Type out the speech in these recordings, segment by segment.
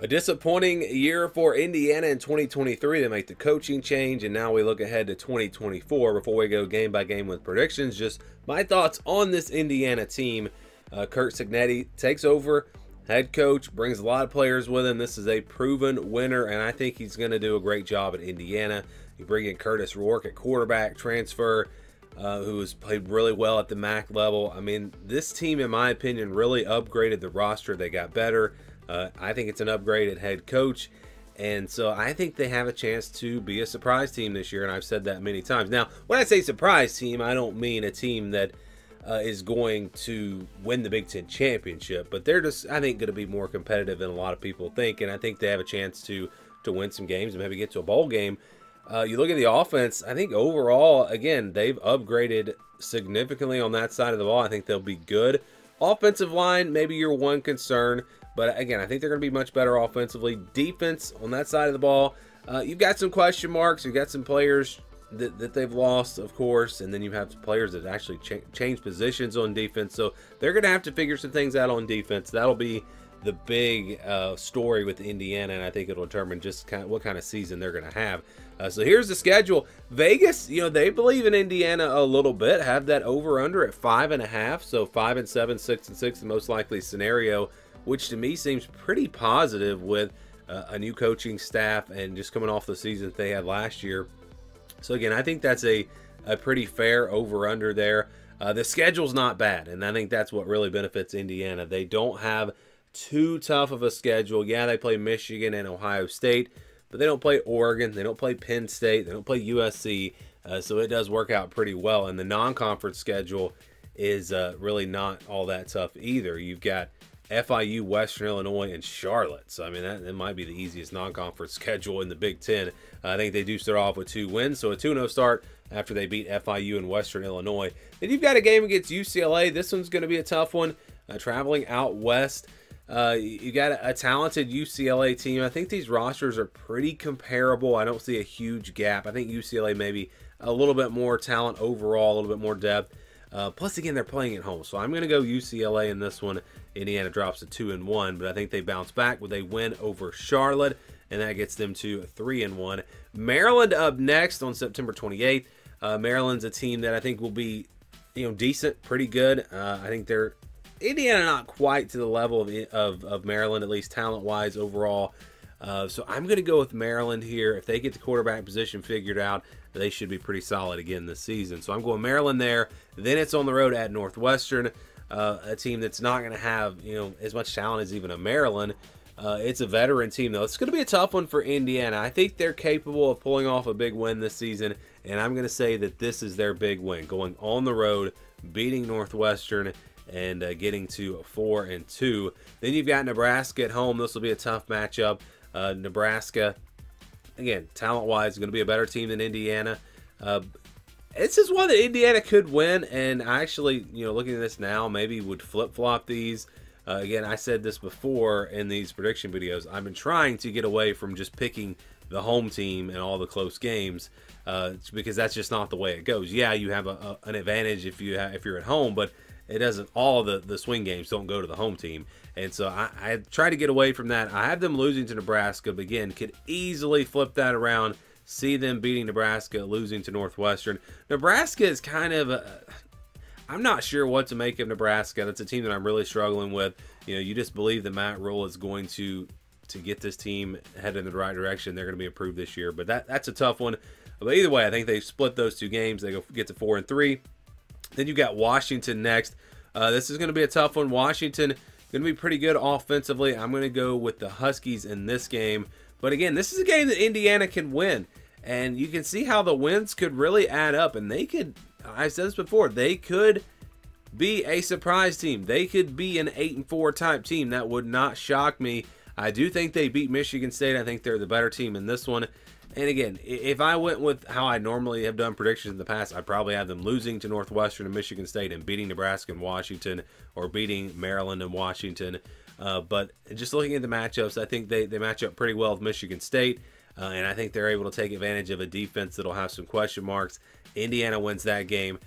A disappointing year for Indiana in 2023. They make the coaching change, and now we look ahead to 2024. Before we go game by game with predictions, just my thoughts on this Indiana team. Kurt Cignetti takes over, head coach, brings a lot of players with him. This is a proven winner, and I think he's going to do a great job at Indiana. You bring in Curtis Rourke at quarterback, transfer, who has played really well at the MAC level. I mean, this team, in my opinion, really upgraded the roster. They got better. I think it's an upgrade at head coach, and so I think they have a chance to be a surprise team this year, and I've said that many times. Now, when I say surprise team, I don't mean a team that is going to win the Big Ten championship, but they're just, I think, going to be more competitive than a lot of people think, and I think they have a chance to win some games and maybe get to a bowl game. You look at the offense, I think overall, again, they've upgraded significantly on that side of the ball. I think they'll be good. Offensive line, maybe your one concern. But again, I think they're going to be much better offensively. Defense on that side of the ball, you've got some question marks. You've got some players that they've lost, of course. And then you have players that actually change positions on defense. So they're going to have to figure some things out on defense. That'll be the big story with Indiana. And I think it'll determine just what kind of season they're going to have. So here's the schedule. Vegas, they believe in Indiana a little bit. Have that over-under at 5.5. So 5-7, 6-6, the most likely scenario, which to me seems pretty positive with a new coaching staff and just coming off the season they had last year. So again, I think that's a pretty fair over-under there. The schedule's not bad, and I think that's what really benefits Indiana. They don't have too tough of a schedule. Yeah, they play Michigan and Ohio State, but they don't play Oregon. They don't play Penn State. They don't play USC. So it does work out pretty well. And the non-conference schedule is really not all that tough either. You've got FIU, Western Illinois, and Charlotte. So, I mean, that might be the easiest non-conference schedule in the Big Ten. I think they do start off with 2 wins, so a 2-0 start after they beat FIU and Western Illinois. Then you've got a game against UCLA. This one's going to be a tough one, traveling out west. You got a talented UCLA team. I think these rosters are pretty comparable. I don't see a huge gap. I think UCLA maybe a little bit more talent overall, a little bit more depth. Plus, again, they're playing at home. So I'm going to go UCLA in this one. Indiana drops to 2-1, but I think they bounce back with a win over Charlotte, and that gets them to 3-1. Maryland up next on September 28th. Maryland's a team that I think will be, decent, pretty good. I think they're Indiana not quite to the level of Maryland, at least talent-wise overall. So I'm going to go with Maryland here. If they get the quarterback position figured out, they should be pretty solid again this season. So I'm going Maryland there. Then it's on the road at Northwestern, a team that's not going to have as much talent as even a Maryland. It's a veteran team, though. It's going to be a tough one for Indiana. I think they're capable of pulling off a big win this season, and I'm going to say that this is their big win, going on the road, beating Northwestern, and getting to 4-2. Then you've got Nebraska at home. This will be a tough matchup. Nebraska, again, talent-wise, is going to be a better team than Indiana. This is one that Indiana could win, and I actually, looking at this now, maybe would flip-flop these. Again, I said this before in these prediction videos. I've been trying to get away from just picking the home team in all the close games because that's just not the way it goes. Yeah, you have an advantage if you're at home, but it doesn't. All the swing games don't go to the home team, and so I try to get away from that. I have them losing to Nebraska, but again, could easily flip that around. See them beating Nebraska, losing to Northwestern. Nebraska is kind of I'm not sure what to make of Nebraska. That's a team that I'm really struggling with. You just believe that Matt Rule is going to get this team headed in the right direction. They're going to be improved this year, but that's a tough one. But either way, I think they split those 2 games. They get to 4-3. Then you got Washington next. This is going to be a tough one. Washington going to be pretty good offensively. I'm going to go with the Huskies in this game. But again, this is a game that Indiana can win. And you can see how the wins could really add up. And they could, I said this before, they could be a surprise team. They could be an 8-4 type team. That would not shock me. I do think they beat Michigan State. I think they're the better team in this one. And again, if I went with how I normally have done predictions in the past, I'd probably have them losing to Northwestern and Michigan State and beating Nebraska and Washington, or beating Maryland and Washington. But just looking at the matchups, I think they match up pretty well with Michigan State. And I think they're able to take advantage of a defense that'll have some question marks. Indiana wins that game.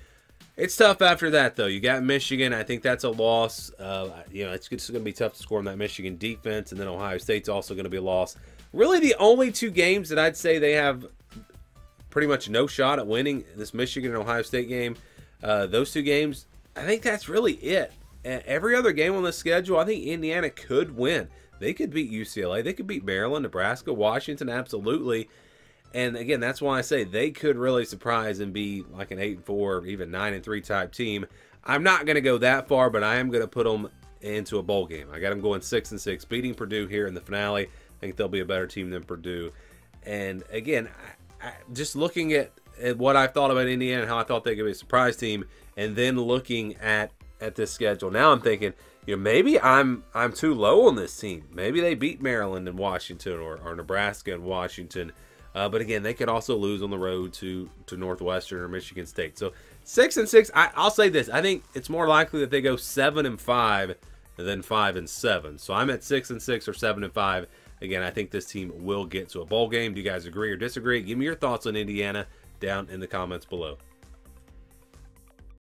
It's tough after that, though. You got Michigan. I think that's a loss. It's going to be tough to score on that Michigan defense, and then Ohio State's also going to be a loss. Really, the only two games that I'd say they have pretty much no shot at winning, this Michigan and Ohio State game, those two games, I think that's really it. Every other game on the schedule, I think Indiana could win. They could beat UCLA. They could beat Maryland, Nebraska, Washington, absolutely. And again, that's why I say they could really surprise and be like an 8-4 or even 9-3 type team. I'm not going to go that far, but I am going to put them into a bowl game. I got them going 6-6, beating Purdue here in the finale. I think they'll be a better team than Purdue. And again, just looking at what I thought about Indiana and how I thought they could be a surprise team, and then looking at this schedule, now I'm thinking, maybe I'm too low on this team. Maybe they beat Maryland and Washington or Nebraska and Washington. But again, they could also lose on the road to Northwestern or Michigan State. So 6-6, I'll say this. I think it's more likely that they go 7-5 than 5-7. So I'm at 6-6 or 7-5. Again, I think this team will get to a bowl game. Do you guys agree or disagree? Give me your thoughts on Indiana down in the comments below.